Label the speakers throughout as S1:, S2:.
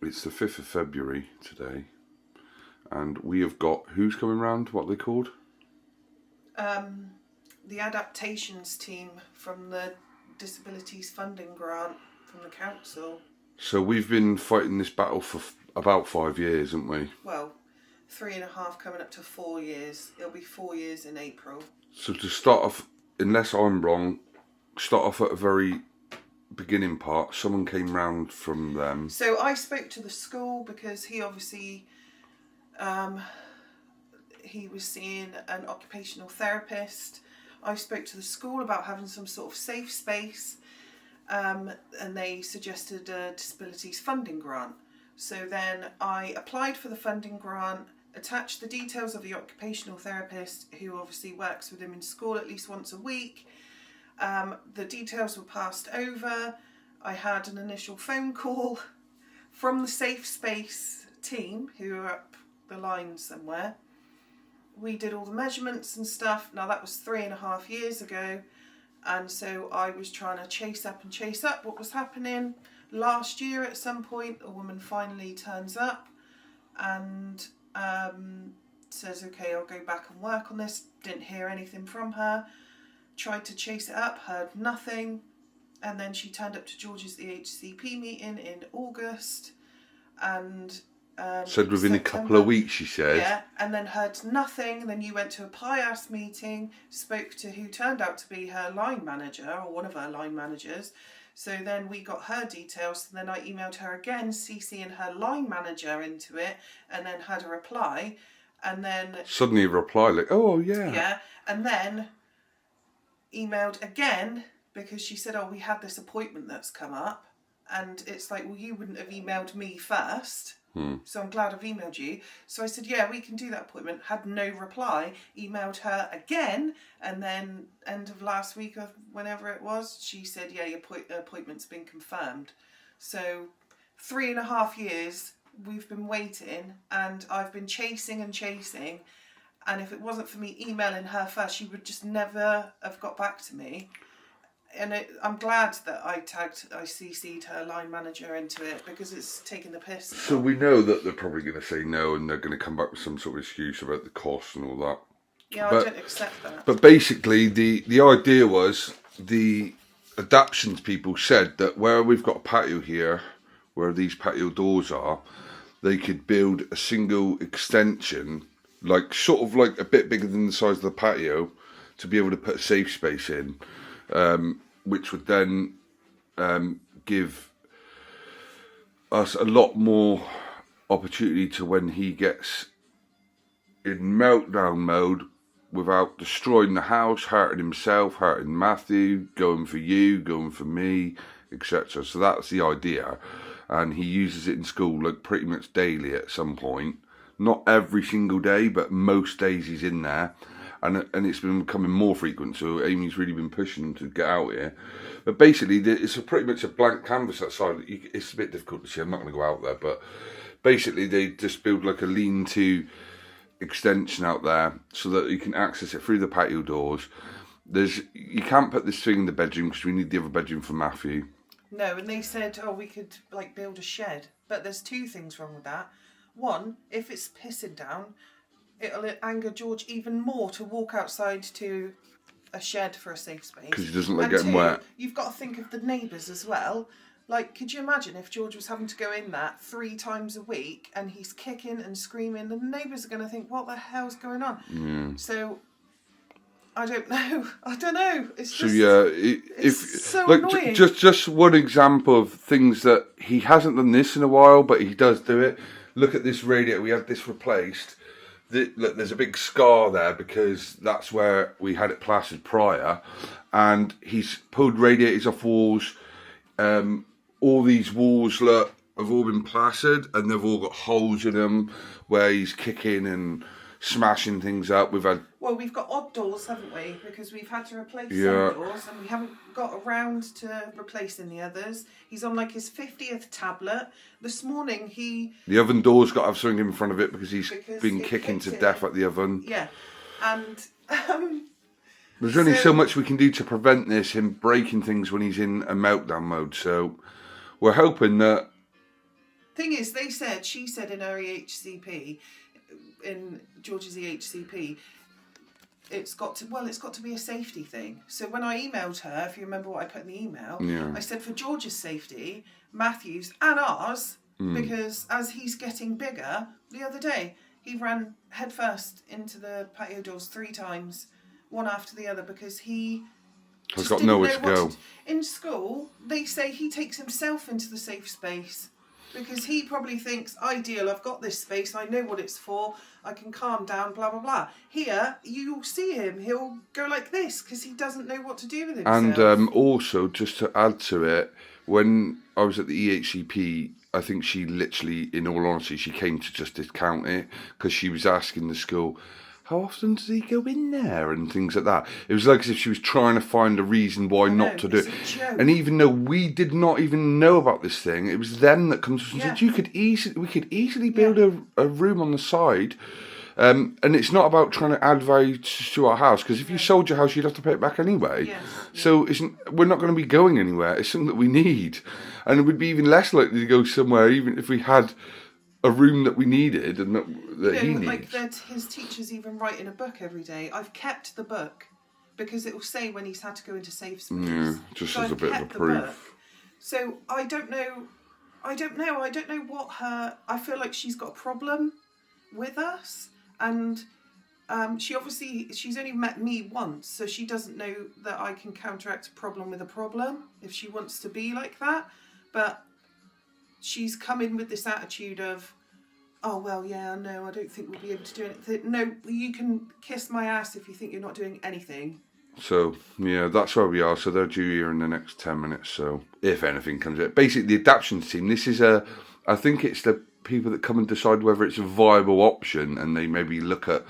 S1: It's the 5th of February today, and we have got, who's coming round? What are they called?
S2: The adaptations team from the disabilities funding grant from the council.
S1: So we've been fighting this battle for about 5 years, haven't we?
S2: Well, 3.5 coming up to 4 years. It'll be 4 years in April.
S1: So to start off, unless I'm wrong, start off at a very beginning part. Someone came round from them.
S2: So I spoke to the school because he obviously he was seeing an occupational therapist. I spoke to the school about having some sort of safe space, and they suggested a disabilities funding grant. So then I applied for the funding grant, attached the details of the occupational therapist who obviously works with him in school at least once a week. The details were passed over. I had an initial phone call from the Safe Space team who are up the line somewhere. We did all the measurements and stuff. Now that was 3.5 years ago, and so I was trying to chase up what was happening. Last year at some point a woman finally turns up and says, okay, I'll go back and work on this. Didn't hear anything from her. Tried to chase it up, heard nothing, and then she turned up to George's EHCP meeting in August and
S1: said within
S2: September.
S1: a couple of weeks, she said.
S2: Yeah, and then heard nothing. Then you went to a PIAS meeting, spoke to who turned out to be her line manager or one of her line managers. So then we got her details, and then I emailed her again, CCing her line manager into it, and then had a reply, and then
S1: Suddenly a reply like, oh yeah.
S2: Yeah, and then emailed again because she said, oh, we had this appointment that's come up, and it's like, well, you wouldn't have emailed me first, so I'm glad I've emailed you. So I said, yeah, we can do that appointment. Had no reply. Emailed her again, and then end of last week or whenever it was, she said, yeah, your appointment's been confirmed. So 3.5 years we've been waiting, and I've been chasing, and if it wasn't for me emailing her first, she would just never have got back to me. And I'm glad that I CC'd her line manager into it, because it's taking the piss.
S1: So we know that they're probably going to say no, and they're going to come back with some sort of excuse about the cost and all that.
S2: Yeah, I don't accept that.
S1: But basically, the idea was, the adaptations people said that where we've got a patio here, where these patio doors are, they could build a single extension, like sort of like a bit bigger than the size of the patio, to be able to put a safe space in, which would then give us a lot more opportunity to, when he gets in meltdown mode, without destroying the house, hurting himself, hurting Matthew, going for you, going for me, etc. So that's the idea, and he uses it in school like pretty much daily at some point. Not every single day, but most days he's in there, and it's been becoming more frequent. So Amy's really been pushing him to get out here. But basically, it's pretty much a blank canvas outside. It's a bit difficult to see. I'm not going to go out there, but basically they just build like a lean-to extension out there so that you can access it through the patio doors. You can't put this thing in the bedroom because we need the other bedroom for Matthew.
S2: No, and they said, oh, we could like build a shed, but there's two things wrong with that. One, if it's pissing down, it'll anger George even more to walk outside to a shed for a safe space.
S1: Because he doesn't like
S2: and
S1: getting
S2: two,
S1: wet.
S2: You've got to think of the neighbours as well. Like, could you imagine if George was having to go in that 3 times a week and he's kicking and screaming, and the neighbours are going to think, what the hell's going on?
S1: Yeah.
S2: So, I don't know. It's
S1: So
S2: just,
S1: yeah,
S2: it's so
S1: like
S2: annoying.
S1: just one example of things that he hasn't done this in a while, but he does do it. Look at this radiator. We had this replaced. Look, there's a big scar there because that's where we had it plastered prior, and he's pulled radiators off walls. All these walls have all been plastered, and they've all got holes in them where he's kicking and smashing things up. We've got
S2: odd doors, haven't we? Because we've had to replace
S1: Yeah.
S2: some doors, and we haven't got around to replacing the others. He's on like his 50th tablet. This morning
S1: the oven door's got to have something in front of it because he's been
S2: he
S1: kicking to
S2: kicked it.
S1: death at the oven.
S2: Yeah, and
S1: There's only so much we can do to prevent him breaking things when he's in a meltdown mode. So we're hoping that
S2: Thing is, she said in her EHCP, in George's EHCP, it's got to be a safety thing. So when I emailed her, if you remember what I put in the email, I said for George's safety, Matthew's and ours, because as he's getting bigger, the other day he ran headfirst into the patio doors 3 times, one after the other, because he
S1: has got nowhere to go.
S2: In school, they say he takes himself into the safe space. Because he probably thinks, ideal, I've got this space, I know what it's for, I can calm down, blah, blah, blah. Here, you'll see him, he'll go like this, because he doesn't know what to do with himself.
S1: And also, just to add to it, when I was at the EHCP, I think she literally, in all honesty, she came to just discount it, because she was asking the school, how often does he go in there and things like that. It was like as if she was trying to find a reason why not to do it. And even though we did not even know about this thing, it was them that come to us and said, we could easily build a room on the side. And it's not about trying to add value to our house, because if you sold your house, you'd have to pay it back anyway.
S2: Yes.
S1: So we're not going to be going anywhere. It's something that we need. And it would be even less likely to go somewhere, even if we had a room that we needed and that he needs.
S2: Like his teachers even write in a book every day. I've kept the book because it will say when he's had to go into safe space.
S1: Yeah, just as a bit of a proof.
S2: So I don't know what I feel like she's got a problem with us, and she's only met me once, so she doesn't know that I can counteract a problem with a problem if she wants to be like that. But she's come in with this attitude of, oh, well, yeah, no, I don't think we'll be able to do anything. No, you can kiss my ass if you think you're not doing anything.
S1: So, yeah, that's where we are. So they're due here in the next 10 minutes. So if anything comes out. Basically, the adaptations team, this is I think it's the people that come and decide whether it's a viable option, and they maybe look at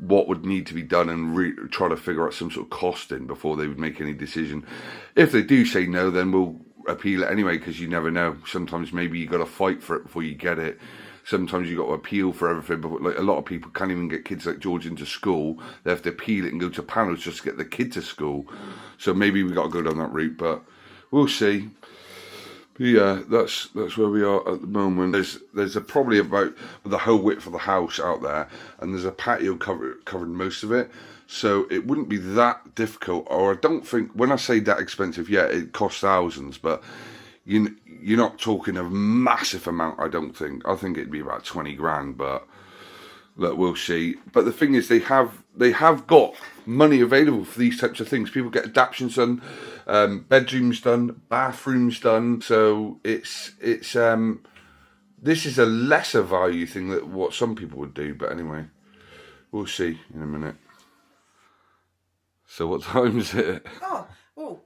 S1: what would need to be done and try to figure out some sort of costing before they would make any decision. If they do say no, then we'll appeal it anyway, because you never know. Sometimes maybe you got to fight for it before you get it. Sometimes you got to appeal for everything. But like a lot of people can't even get kids like George into school. They have to appeal it and go to panels just to get the kid to school. So maybe we got to go down that route, but we'll see. But yeah, that's where we are at the moment. There's probably about the whole width of the house out there, and there's a patio covering most of it. So it wouldn't be that difficult, or I don't think, when I say that expensive, yeah, it costs thousands, but you're not talking a massive amount, I don't think. I think it'd be about 20 grand, but look, we'll see. But the thing is, they have got money available for these types of things. People get adaptations done, bedrooms done, bathrooms done. So it's this is a lesser value thing than what some people would do. But anyway, we'll see in a minute. So what time is it?
S2: Oh,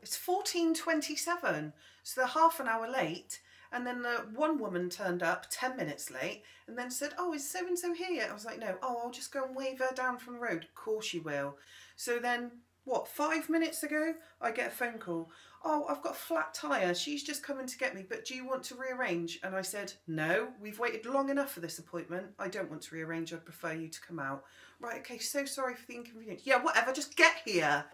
S2: it's 14:27. So they're half an hour late. And then one woman turned up 10 minutes late and then said, oh, is so-and-so here yet? I was like, no. Oh, I'll just go and wave her down from the road. Of course you will. So then, 5 minutes ago, I get a phone call. Oh, I've got a flat tyre. She's just coming to get me, but do you want to rearrange? And I said, no, we've waited long enough for this appointment. I don't want to rearrange. I'd prefer you to come out. Right, okay, so sorry for the inconvenience. Yeah, whatever, just get here.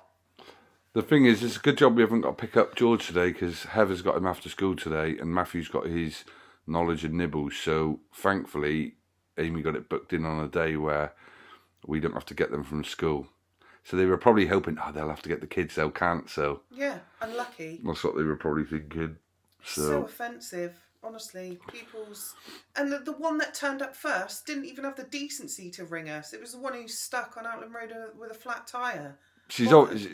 S1: The thing is, it's a good job we haven't got to pick up George today, because Heather's got him after school today and Matthew's got his knowledge and nibbles. So thankfully, Amy got it booked in on a day where we don't have to get them from school. So they were probably hoping, they'll have to get the kids, they can't. So
S2: yeah, unlucky.
S1: That's what they were probably thinking.
S2: So offensive, honestly. And the one that turned up first didn't even have the decency to ring us. It was the one who's stuck on Outland Road with a flat tyre.
S1: She's always,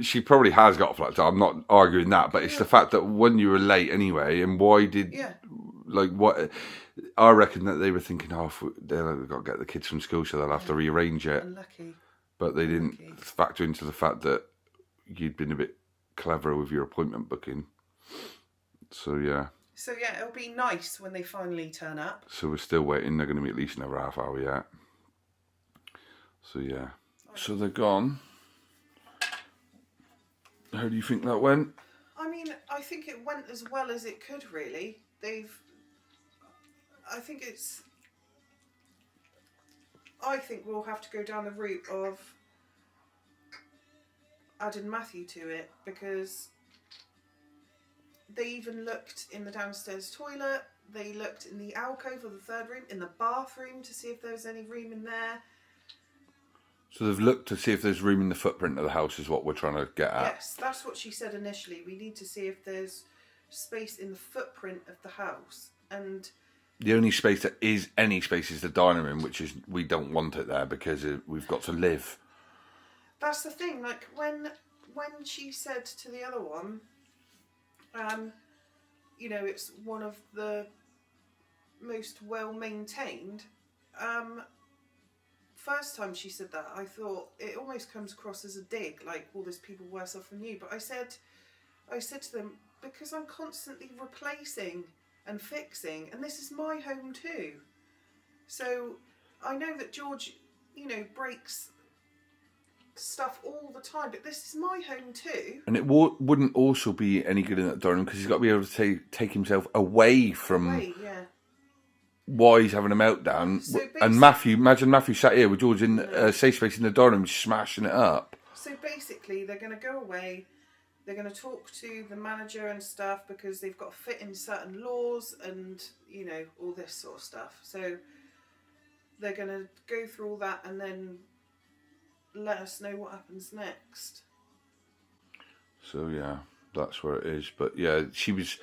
S1: she probably has got a flat tire. I'm not arguing that, but it's the fact that when you were late anyway, and why did, what? I reckon that they were thinking, they've got to get the kids from school, so they'll have to rearrange it.
S2: Unlucky.
S1: But they didn't factor into the fact that you'd been a bit clever with your appointment booking. So yeah.
S2: So yeah, it'll be nice when they finally turn up.
S1: So we're still waiting. They're going to be at least another half hour yet. So yeah. So they're gone. How do you think that went?
S2: I mean, I think it went as well as it could, really. I think we'll have to go down the route of adding Matthew to it, because they even looked in the downstairs toilet. they looked in the alcove of the third room, in the bathroom to see if there was any room in there.
S1: So they've looked to see if there's room in the footprint of the house is what we're trying to get at.
S2: Yes, that's what she said initially. We need to see if there's space in the footprint of the house. And
S1: the only space that is any space is the dining room, which is we don't want it there because we've got to live.
S2: That's the thing. Like when she said to the other one, you know, it's one of the most well maintained. First time she said that, I thought it almost comes across as a dig, like, well, there's people worse off than you. But I said to them, because I'm constantly replacing and fixing, and this is my home too. So I know that George, you know, breaks stuff all the time, but this is my home too.
S1: And it wouldn't also be any good in that dining room because he's got to be able to take himself away from why he's having a meltdown. So and Matthew, imagine Matthew sat here with George in a safe space in the dining room smashing it up.
S2: So basically they're going to go away, they're going to talk to the manager and stuff because they've got to fit in certain laws and, you know, all this sort of stuff. So they're going to go through all that and then let us know what happens next.
S1: So yeah, that's where it is. But yeah, she was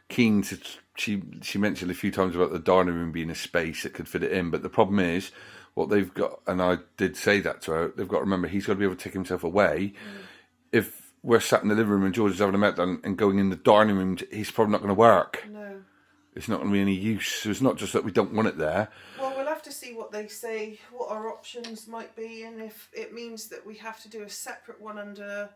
S1: keen to. She mentioned a few times about the dining room being a space that could fit it in. But the problem is, what they've got, and I did say that to her. They've got to remember he's got to be able to take himself away. If we're sat in the living room and George is having a meltdown and going in the dining room, he's probably not going to work.
S2: No.
S1: It's not going to be any use. So it's not just that we don't want it there.
S2: Well, we'll have to see what they say, what our options might be, and if it means that we have to do a separate one under.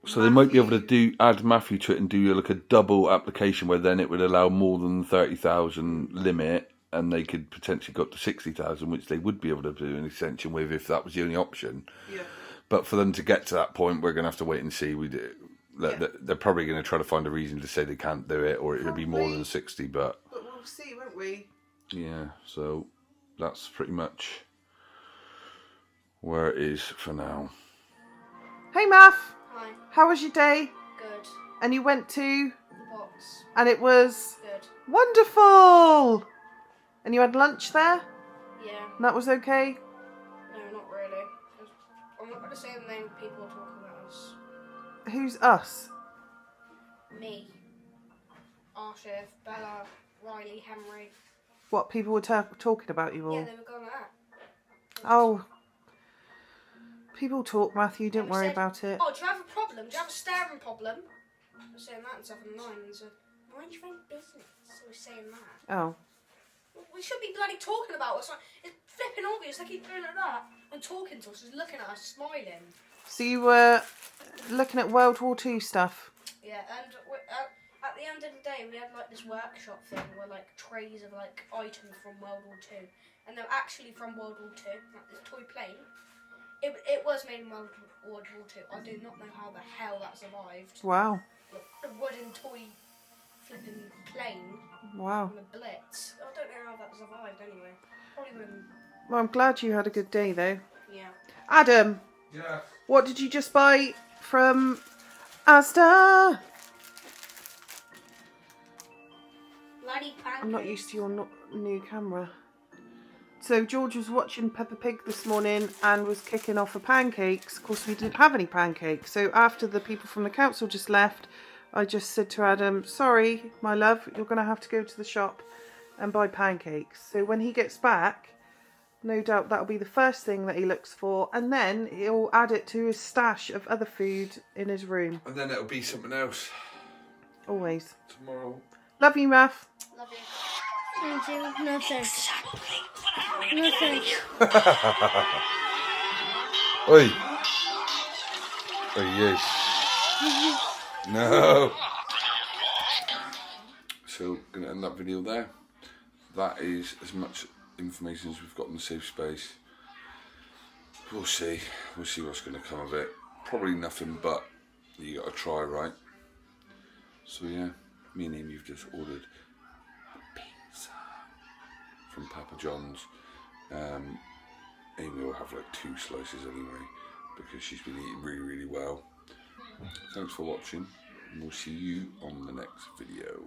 S1: So they might be able to add Matthew to it and do like a double application where then it would allow more than 30,000 limit, and they could potentially go up to 60,000, which they would be able to do an extension with if that was the only option.
S2: Yeah.
S1: But for them to get to that point, we're going to have to wait and see. They're probably going to try to find a reason to say they can't do it, or it would be more than 60. But
S2: we'll see, won't we?
S1: Yeah. So that's pretty much where it is for now.
S2: Hey, Math.
S3: Hi.
S2: How was your day?
S3: Good.
S2: And you went to
S3: The box.
S2: and it was
S3: Good.
S2: wonderful. And you had lunch there?
S3: Yeah.
S2: And that was okay?
S3: No, not really. I'm not going to say the name of people talking about us.
S2: Who's us?
S3: Me. Arshif, Bella, Riley, Henry.
S2: What, people were talking about you all?
S3: Yeah, they were going at.
S2: Oh. People talk, Matthew, don't worry
S3: said,
S2: about it.
S3: Oh, do you have a problem? Do you have a staring problem? I was saying that and stuff in the line, and said, mind your own business. So we're saying that.
S2: Oh.
S3: We should be bloody talking about us. It's flipping obvious. They keep doing like that and talking to us, just looking at us, smiling.
S2: So you were looking at World War II stuff?
S3: Yeah, and at the end of the day, we had like this workshop thing where like trays of like items from World War II, and they're actually from World War II. Like this toy plane. It was made in World War II. I do not know how the hell that survived.
S2: Wow.
S3: A wooden toy flipping plane.
S2: Wow.
S3: From a blitz. I don't know how that survived anyway. Probably wouldn't.
S2: Well, I'm glad you had a good day though.
S3: Yeah.
S2: Adam.
S1: Yeah.
S2: What did you just buy from Asda?
S3: Bloody pancakes.
S2: I'm not used to your new camera. So George was watching Peppa Pig this morning and was kicking off for pancakes. Of course, we didn't have any pancakes. So after the people from the council just left, I just said to Adam, sorry, my love, you're going to have to go to the shop and buy pancakes. So when he gets back, no doubt that'll be the first thing that he looks for. And then he'll add it to his stash of other food in his room.
S1: And then it'll be something else.
S2: Always.
S1: Tomorrow.
S2: Love you, Raph.
S3: Love you.
S4: Thank you. No thanks. No thanks.
S1: Oi. Oh, yes. No. So, going to end that video there. That is as much information as we've got in the safe space. We'll see. We'll see what's going to come of it. Probably nothing, but you got to try, right? So yeah, me and Amy have just ordered pizza from Papa John's. Amy will have like 2 slices anyway because she's been eating really, really well. Thanks for watching, and we'll see you on the next video.